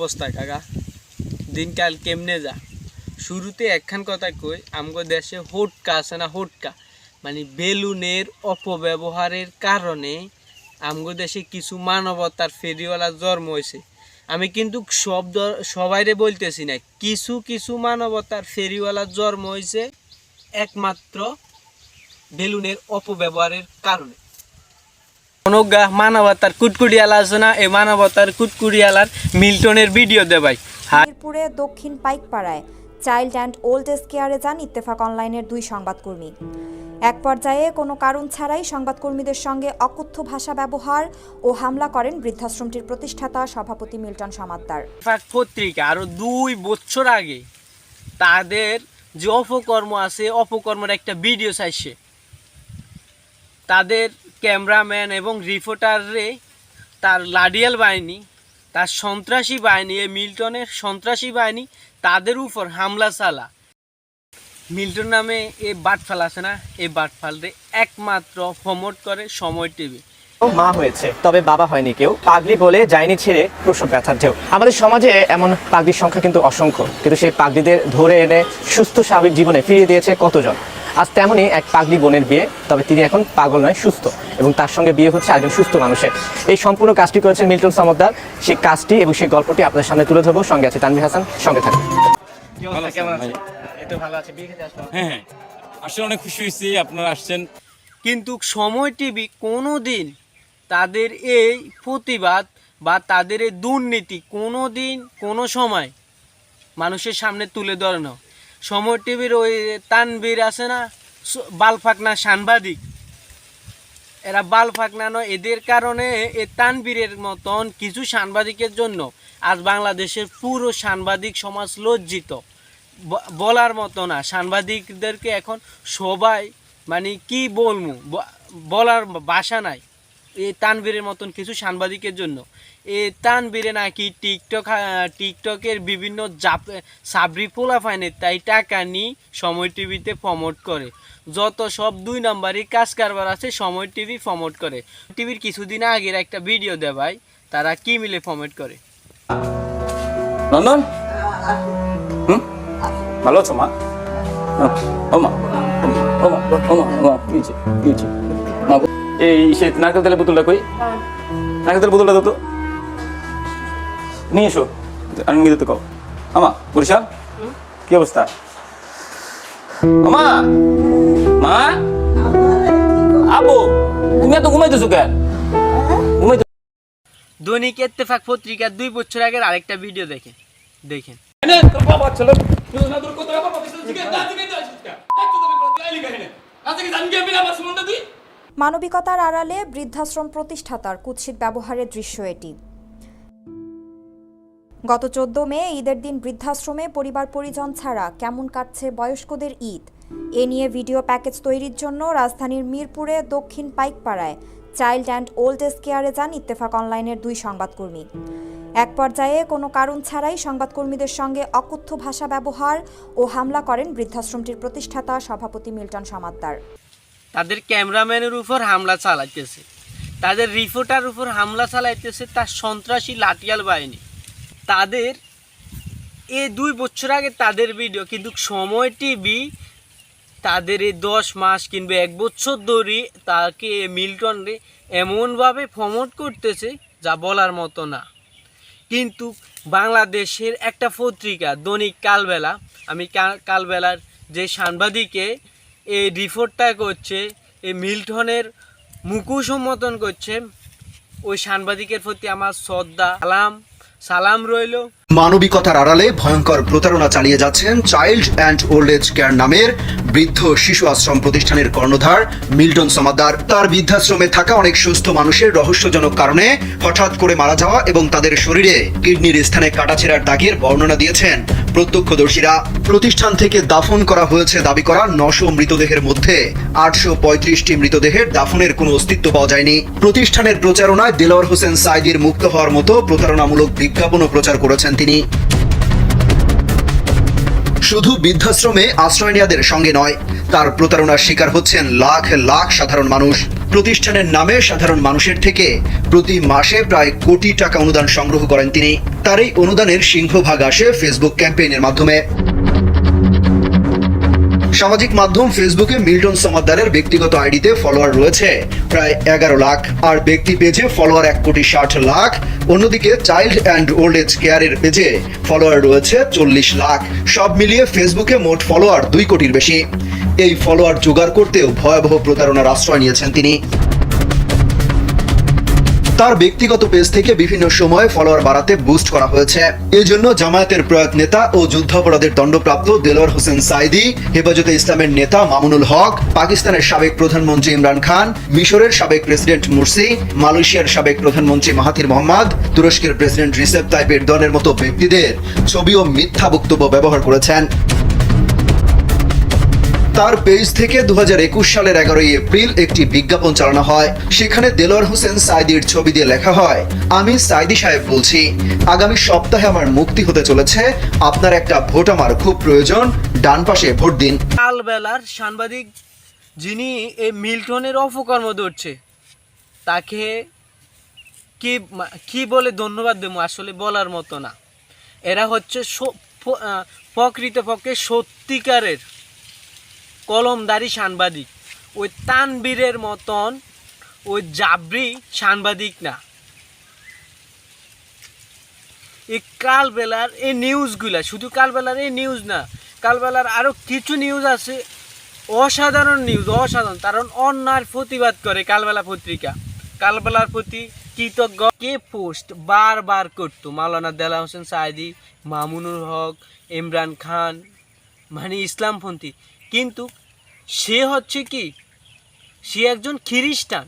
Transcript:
অবস্থা কাকা দিনকাল কেমনে যা শুরুতে একখান কথা কই আমগো দেশে হোটকা আছে না হোটকা মানে বেলুনের অপব্যবহারের কারণে আমগো দেশে কিছু মানবতার ফেরিওয়ালা জন্ম হয়েছে। আমি কিন্তু সবাইরে বলতেছি না, কিছু কিছু মানবতার ফেরিওয়ালা জন্ম হয়েছে একমাত্র বেলুনের অপব্যবহারের কারণে। অনজ্ঞা মানবতার কুটকুটিয়ালা আছে না, এই মানবতার কুটকুটিয়ালার মিল্টনের ভিডিও দে ভাই। মিরপুরে দক্ষিণ পাইকপাড়ায় চাইল্ড অ্যান্ড ওল্ড এজ কেয়ারে যান ইত্তেফাক অনলাইনের 2 সংবাদকর্মী। এক পর্যায়ে কোনো কারণ ছাড়াই সংবাদকর্মীদের সঙ্গে অকথ্য ভাষা ব্যবহার ও হামলা করেন বৃদ্ধাশ্রমটির প্রতিষ্ঠাতা সভাপতি মিল্টন সমাদ্দার। ইত্তেফাক পত্রিকা আরো 2 বছর আগে তাদের যে অপকর্ম আছে অপকর্মের একটা ভিডিও চাইছে, তাদের ক্যামেরাম্যান এবং রিপোর্টারে তার লাডিয়াল বাহিনী, তার সন্ত্রাসী বাহিনী, এই মিল্টনের সন্ত্রাসী বাহিনী তাদের উপর হামলা চালা। মিল্টন নামে এই বাটফাল আছে না, এই বাটফালরে একমাত্র প্রমোট করে সময় টিভি। মা হয়েছে তবে বাবা হয়নি কেউ, পাগড়ি বলে যায়নি ছেড়ে প্রসব ব্যথার ঢেউ। আমাদের সমাজে এমন পাগড়ির সংখ্যা কিন্তু অসংখ্য, কিন্তু সেই পাগড়িদের ধরে এনে সুস্থ স্বাভাবিক জীবনে ফিরিয়ে দিয়েছে কতজন। আজ তেমনই এক পাগড়ি বোনের বিয়ে, তবে তিনি এখন পাগল নয় সুস্থ, এবং তার সঙ্গে বিয়ে হচ্ছে একজন সুস্থ মানুষের। এই সম্পূর্ণ কাজটি করেছেন মিল্টন সমাদ্দার। সেই কাজটি এবং সেই গল্পটি আপনাদের সামনে তুলে ধরবো। সঙ্গে আছে তানভীর হাসান, সঙ্গে থাকুন। হ্যাঁ, আসলে অনেক খুশি হয়েছি আপনারা আসছেন। কিন্তু সময় টিভি কোনো দিন তাদের এই প্রতিবাদ বা তাদের এই দুর্নীতি কোনো দিন কোনো সময় মানুষের সামনে তুলে ধরে না। সময় টিভির ওই তানভীর আছে না, বালফাকনা সাংবাদিক, এরা বালফাকনা নয়, এদের কারণে এই তানভীরের মতন কিছু সাংবাদিকের জন্য আজ বাংলাদেশের পুরো সাংবাদিক সমাজ লজ্জিত, বলার মতো না। সাংবাদিকদেরকে এখন সবাই মানে কি বলবো, বলার ভাষা নাই এই তানভীরের মতন কিছু সাংবাদিকের জন্য। এই তানভীরে নাকি টিকটকের বিভিন্ন সাবরি পোলাফাইনের তাই টাকা নিয়ে সময় টিভিতে প্রমোট করে। যত সব 2 নম্বরই কাজ কারবার আছে সময় টিভি প্রমোট করে। টিভির কিছুদিন আগের একটা ভিডিও দে ভাই, তারা কি মিলে প্রমোট করে। নন্দন, ভালো আছো মা? ও মা, ও মা, ও মা, ও মা, কি মা, এই সে নারকেল তেলের বোতলটা কই? নারকেল তেলের বোতলটা তো নিয়ে এসো, আমি নিয়ে যেতে কও। আমা বরিশাল কি অবস্থা? আমা, মা, আবু তুমি এত ঘুমাইতেছো কেন? দৈনিক ইত্তেফাক পত্রিকার 2 বছর আগের আরেকটা ভিডিও দেখেন। মানবিকতার আড়ালে বৃদ্ধাশ্রম প্রতিষ্ঠাতার কুৎসিত ব্যবহারের দৃশ্য এটি। গত 14 মে ঈদের দিন বৃদ্ধাশ্রমে পরিবার পরিজন ছাড়া কেমন কাটছে বয়স্কদের ঈদ, এ নিয়ে ভিডিও প্যাকেজ তৈরির জন্য রাজধানীর মিরপুরে দক্ষিণ পাইকপাড়ায় চাইল্ড অ্যান্ড ওল্ড এজ কেয়ারে যান ইত্তেফাক অনলাইনের 2 সংবাদকর্মী। এক পর্যায়ে কোনো কারণ ছাড়াই সংবাদকর্মীদের সঙ্গে অকথ্য ভাষা ব্যবহার ও হামলা করেন বৃদ্ধাশ্রমটির প্রতিষ্ঠাতা সভাপতি মিল্টন সমাদ্দার। তাদের ক্যামেরাম্যানের উপর হামলা চালাইতেছে, তাদের রিপোর্টার উপর হামলা চালাইতেছে তার সন্ত্রাসী লাঠিয়াল বাহিনী। তাদের এই 2 বছর আগে তাদের ভিডিও, কিন্তু সময় টিভি তাদের এই 10 মাস কিংবা 1 বছর ধরে তাকে মিল্টনরে এমনভাবে প্রমোট করতেছে যা বলার মতো না। কিন্তু বাংলাদেশের একটা পত্রিকা দৈনিক কালবেলা, আমি কালবেলার যে সাংবাদিকে এই রিপোর্টটা করছে, এই মিল্টনের মুখোশ উন্মোচন করছে, ওই সাংবাদিকের প্রতি আমার শ্রদ্ধা সালাম রইল। মানবিকতার আড়ালে ভয়ঙ্কর প্রতারণা চালিয়ে যাচ্ছেন child and old age care নামের বৃদ্ধ শিশু আশ্রম প্রতিষ্ঠানের কর্ণধার মিল্টন সমাদ্দার। তার বৃদ্ধাশ্রমে থাকা অনেক সুস্থ মানুষের রহস্যজনক কারণে হঠাৎ করে মারা যাওয়া এবং তাদের শরীরে কিডনির স্থানে কাটাছেঁড়ার দাগের বর্ণনা দিয়েছেন প্রত্যক্ষদর্শীরা। প্রতিষ্ঠান থেকে দাফন করা হয়েছে দাবি করা 900 মৃতদেহের মধ্যে 835টি মৃতদেহের দাফনের কোনো অস্তিত্ব পাওয়া যায়নি। প্রতিষ্ঠানের প্রচারণায় দেলোয়ার হোসেন সাইদির মুক্ত হওয়ার মতো প্রতারণামূলক বিজ্ঞাপনও প্রচার করেছেন তিনি। শুধু বৃদ্ধাশ্রমে আশ্রয় নেওয়াদের সঙ্গে নয়, তার প্রতারণার শিকার হচ্ছেন লাখ লাখ সাধারণ মানুষ। প্রতিষ্ঠানের নামে সাধারণ মানুষের থেকে প্রতি মাসে প্রায় কোটি টাকা অনুদান সংগ্রহ করেন তিনি। তার এই অনুদানের সিংহভাগ আসে ফেসবুক ক্যাম্পেইনের মাধ্যমে। সামাজিক মাধ্যম ফেসবুকে মিল্টন সমাদ্দারের ব্যক্তিগত আইডিতে ফলোয়ার রয়েছে প্রায় 11 লাখ, আর ব্যক্তি পেজে ফলোয়ার 1,60,00,000। অন্যদিকে চাইল্ড অ্যান্ড ওল্ড এজ কেয়ারের পেজে ফলোয়ার রয়েছে 40 লাখ। সব মিলিয়ে ফেসবুকে মোট ফলোয়ার 2 কোটির বেশি। এই ফলোয়ার জোগাড় করতেও ভয়াবহ প্রতারণার আশ্রয় নিয়েছেন তিনি। তার ব্যক্তিগত পেজ থেকে বিভিন্ন সময়ে ফলোয়ার বাড়াতে বুস্ট করা হয়েছে। এই জন্য জামায়াতের প্রয়াত নেতা ও যুদ্ধাপরাধের দণ্ডপ্রাপ্ত দেলোয়ার হোসেন সাইদি, হেফাজতে ইসলামের নেতা মামুনুল হক, পাকিস্তানের সাবেক প্রধানমন্ত্রী ইমরান খান, মিশরের সাবেক প্রেসিডেন্ট মুরসি, মালয়েশিয়ার সাবেক প্রধানমন্ত্রী মাহাথির মোহাম্মদ, তুরস্কের প্রেসিডেন্ট রিসেপ তাইপ এরদোয়ানের মতো ব্যক্তিদের ছবি ও মিথ্যা বক্তব্য ব্যবহার করেছেন। তার পেজ থেকে 2021 সালের 11 এপ্রিল একটি বিজ্ঞাপন চালানো হয়। সেখানে দেলোয়ার হোসেন সাইদির ছবি দিয়ে লেখা হয়, আমি সাইদি সাহেব বলছি, আগামী সপ্তাহে আমার মুক্তি হতে চলেছে, আপনার একটা ভোট আমার খুব প্রয়োজন, ডান পাশে ভোট দিন। কালবেলার সাংবাদিক যিনি এই মিল্টনের অপকর্ম ধরছে, তাকে কি বলে ধন্যবাদ দেবো আসলে বলার মতো না। এরা হচ্ছে প্রকৃতপক্ষে সত্যিকারের কলমদারি সাংবাদিক। ওই তানবীরের মতন ওই জাবরি সাংবাদিক না। এই কালবেলার এই নিউজগুলা, শুধু কালবেলার এই নিউজ না, কালবেলার আরও কিছু নিউজ আছে, অসাধারণ নিউজ, অসাধারণ। কারণ অন্যায়ের প্রতিবাদ করে কালবেলা পত্রিকা। কালবেলার প্রতি কৃতজ্ঞ কে পোস্ট বারবার করতো মাওলানা দেলোয়ার হোসেন সাইদি, মামুনুল হক, ইমরান খান, মানে ইসলামপন্থী। কিন্তু সে হচ্ছে কি, সে একজন খ্রিস্টান।